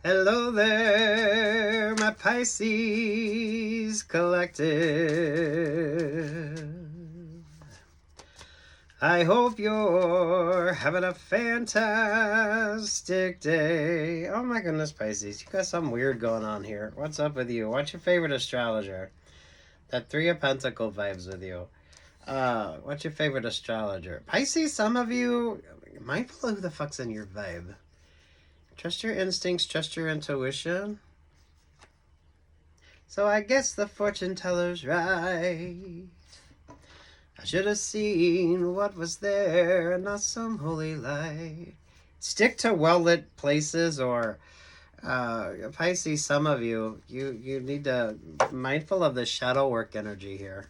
Hello there, my Pisces collective. I hope you're having a fantastic day. Oh my goodness, Pisces, you got something weird going on here. What's up with you? What's your favorite astrologer? That Three of Pentacle vibes with you. What's your favorite astrologer? Pisces, some of you, mindful of who the fuck's in your vibe. Trust your instincts, trust your intuition. So I guess the fortune teller's right. I should have seen what was there, not some holy light. Stick to well-lit places, or if I see some of you, you need to be mindful of the shadow work energy here.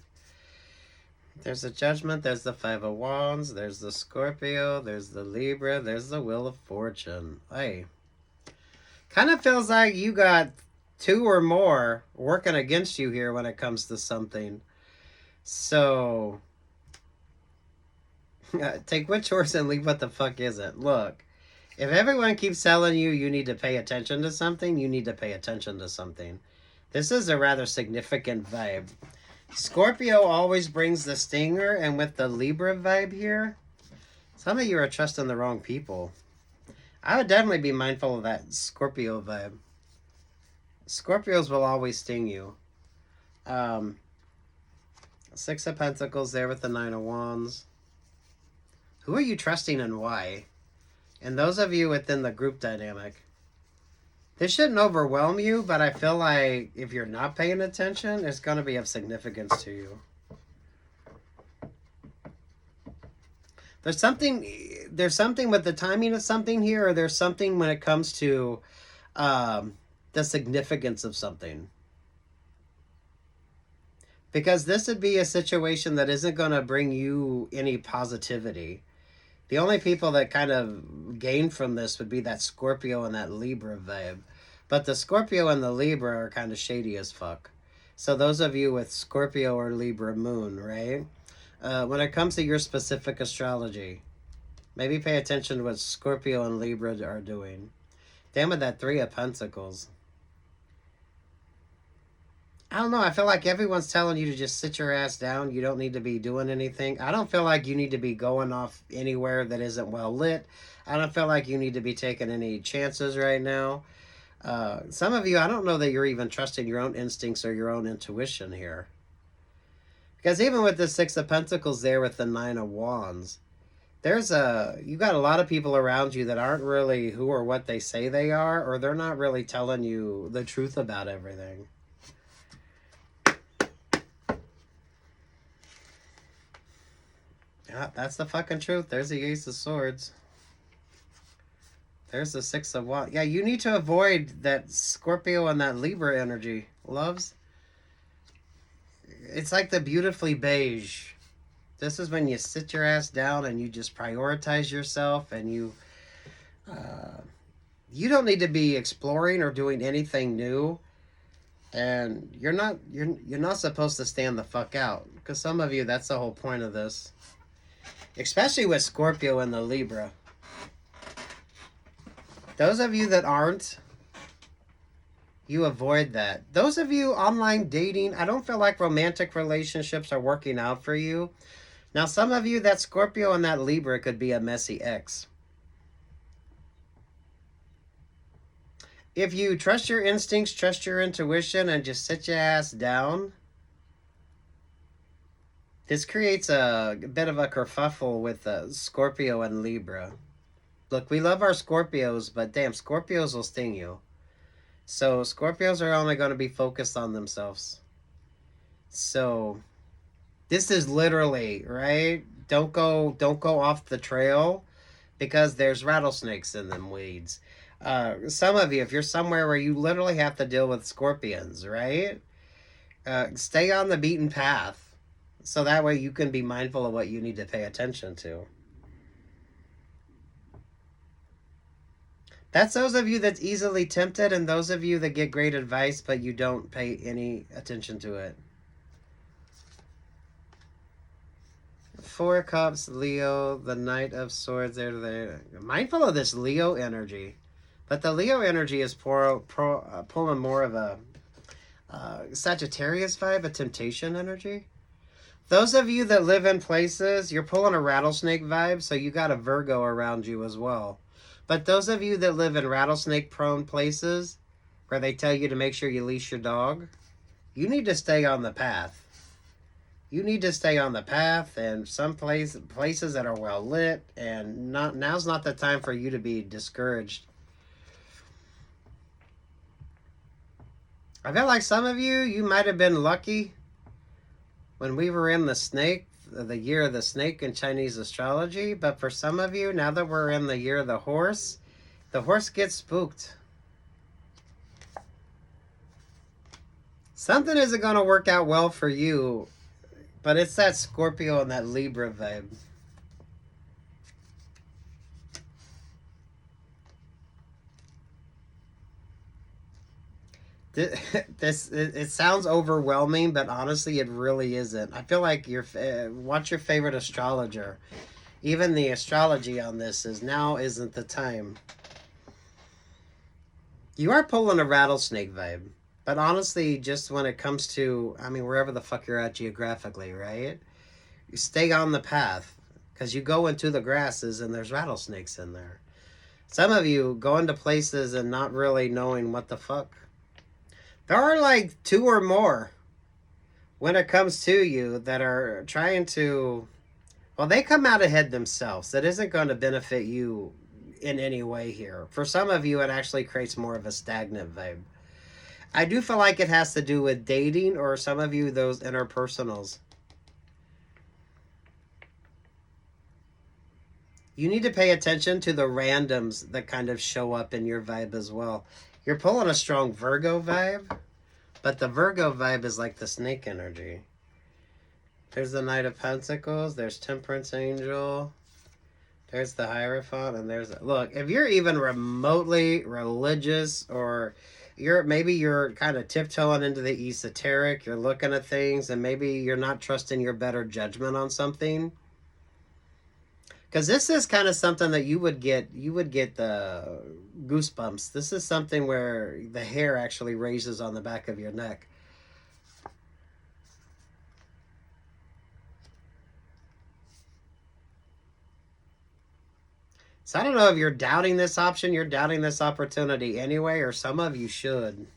There's the Judgment, there's the Five of Wands, there's the Scorpio, there's the Libra, there's the Wheel of Fortune. Hey, kind of feels like you got two or more working against you here when it comes to something. So take which horse and leave what the fuck isn't. Look, if everyone keeps telling you you need to pay attention to something, you need to pay attention to something. This is a rather significant vibe. Scorpio always brings the stinger, and with the Libra vibe here, some of you are trusting the wrong people. I would definitely be mindful of that Scorpio vibe. Scorpios will always sting you. Six of Pentacles there with the Nine of Wands. Who are you trusting and why? And those of you within the group dynamic. This shouldn't overwhelm you, but I feel like if you're not paying attention, it's going to be of significance to you. There's something with the timing of something here, or there's something when it comes to the significance of something. Because this would be a situation that isn't going to bring you any positivity. The only people that kind of gain from this would be that Scorpio and that Libra vibe. But the Scorpio and the Libra are kind of shady as fuck. So those of you with Scorpio or Libra moon, right? When it comes to your specific astrology, maybe pay attention to what Scorpio and Libra are doing. Damn with that Three of Pentacles. I don't know. I feel like everyone's telling you to just sit your ass down. You don't need to be doing anything. I don't feel like you need to be going off anywhere that isn't well lit. I don't feel like you need to be taking any chances right now. Some of you, I don't know that you're even trusting your own instincts or your own intuition here. Because even with the Six of Pentacles there with the Nine of Wands, you got a lot of people around you that aren't really who or what they say they are, or they're not really telling you the truth about everything. Yeah, that's the fucking truth. There's the Ace of Swords. There's the Six of Wands. Yeah, you need to avoid that Scorpio and that Libra energy, loves. It's like the beautifully beige. This is when you sit your ass down and you just prioritize yourself, and you don't need to be exploring or doing anything new. And you're not supposed to stand the fuck out, because some of you, that's the whole point of this. Especially with Scorpio and the Libra. Those of you that aren't, you avoid that. Those of you online dating, I don't feel like romantic relationships are working out for you. Now, some of you, that Scorpio and that Libra could be a messy ex. If you trust your instincts, trust your intuition, and just sit your ass down, this creates a bit of a kerfuffle with Scorpio and Libra. Look, we love our Scorpios, but damn, Scorpios will sting you. So Scorpios are only going to be focused on themselves. So this is literally, right? Don't go off the trail, because there's rattlesnakes in them weeds. Some of you, if you're somewhere where you literally have to deal with scorpions, right? Stay on the beaten path. So that way you can be mindful of what you need to pay attention to. That's those of you that's easily tempted, and those of you that get great advice, but you don't pay any attention to it. Four of Cups, Leo, the Knight of Swords. They're mindful of this Leo energy. But the Leo energy is pulling more of a Sagittarius vibe, a temptation energy. Those of you that live in places, you're pulling a rattlesnake vibe, so you got a Virgo around you as well. But those of you that live in rattlesnake-prone places, where they tell you to make sure you leash your dog, you need to stay on the path. You need to stay on the path, and some places that are well lit, and now's not the time for you to be discouraged. I feel like some of you might have been lucky when we were in the snake, the year of the snake in Chinese astrology. But for some of you, now that we're in the year of the horse gets spooked. Something isn't going to work out well for you, but it's that Scorpio and that Libra vibe. It sounds overwhelming, but honestly it really isn't. I feel like watch your favorite astrologer. Even the astrology on this is now isn't the time. You are pulling a rattlesnake vibe, but honestly, just when it comes to, I mean, wherever the fuck you're at geographically, right? You stay on the path, because you go into the grasses and there's rattlesnakes in there. Some of you go into places and not really knowing what the fuck. There are like 2 or more when it comes to you that are trying to, well, they come out ahead themselves. That isn't going to benefit you in any way here. For some of you, it actually creates more of a stagnant vibe. I do feel like it has to do with dating, or some of you, those interpersonals. You need to pay attention to the randoms that kind of show up in your vibe as well. You're pulling a strong Virgo vibe, but the Virgo vibe is like the snake energy. There's the Knight of Pentacles, there's Temperance Angel, there's the Hierophant, and there's... Look, if you're even remotely religious, or maybe you're kind of tiptoeing into the esoteric, you're looking at things, and maybe you're not trusting your better judgment on something... Because this is kind of something that you would get the goosebumps. This is something where the hair actually raises on the back of your neck. So I don't know if you're doubting this option, you're doubting this opportunity anyway, or some of you should.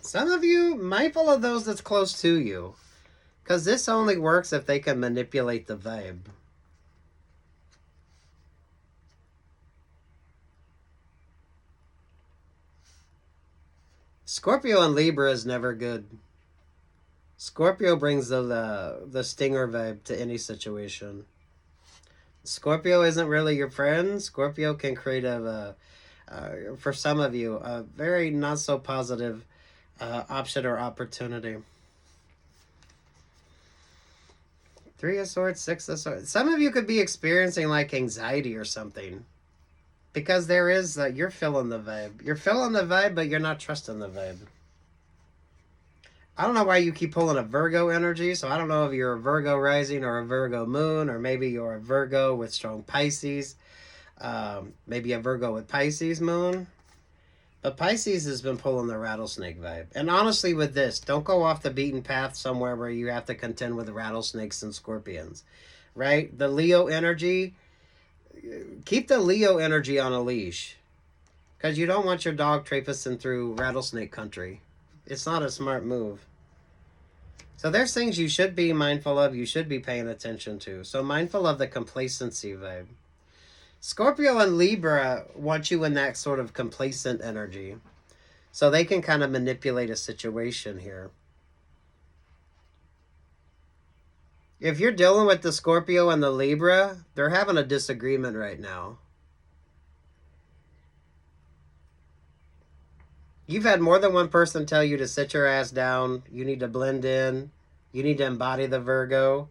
Some of you, mindful of those that's close to you. Because this only works if they can manipulate the vibe. Scorpio and Libra is never good. Scorpio brings the stinger vibe to any situation. Scorpio isn't really your friend. Scorpio can create for some of you, a very not so positive option or opportunity. 3 of Swords, 6 of Swords. Some of you could be experiencing like anxiety or something. Because there is, you're feeling the vibe. You're feeling the vibe, but you're not trusting the vibe. I don't know why you keep pulling a Virgo energy, so I don't know if you're a Virgo rising or a Virgo moon, or maybe you're a Virgo with strong Pisces. Maybe a Virgo with Pisces moon. But Pisces has been pulling the rattlesnake vibe. And honestly with this, don't go off the beaten path somewhere where you have to contend with rattlesnakes and scorpions. Right? The Leo energy, keep the Leo energy on a leash. Because you don't want your dog traipsing through rattlesnake country. It's not a smart move. So there's things you should be mindful of, you should be paying attention to. So mindful of the complacency vibe. Scorpio and Libra want you in that sort of complacent energy. So they can kind of manipulate a situation here. If you're dealing with the Scorpio and the Libra, they're having a disagreement right now. You've had more than one person tell you to sit your ass down. You need to blend in. You need to embody the Virgo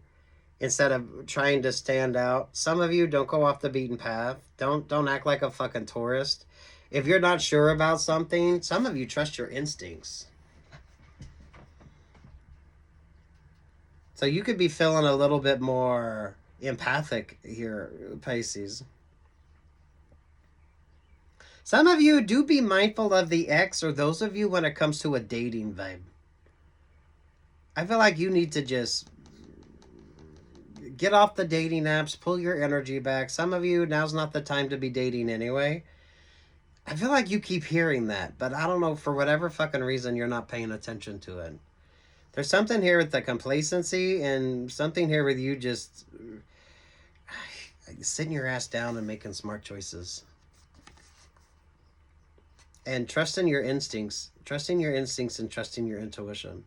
instead of trying to stand out. Some of you, don't go off the beaten path. Don't act like a fucking tourist. If you're not sure about something, some of you trust your instincts. So you could be feeling a little bit more empathic here, Pisces. Some of you do be mindful of the ex, or those of you when it comes to a dating vibe. I feel like you need to just get off the dating apps, pull your energy back. Some of you, now's not the time to be dating anyway. I feel like you keep hearing that, but I don't know, for whatever fucking reason, you're not paying attention to it. There's something here with the complacency and something here with you just sitting your ass down and making smart choices. And trusting your instincts and trusting your intuition.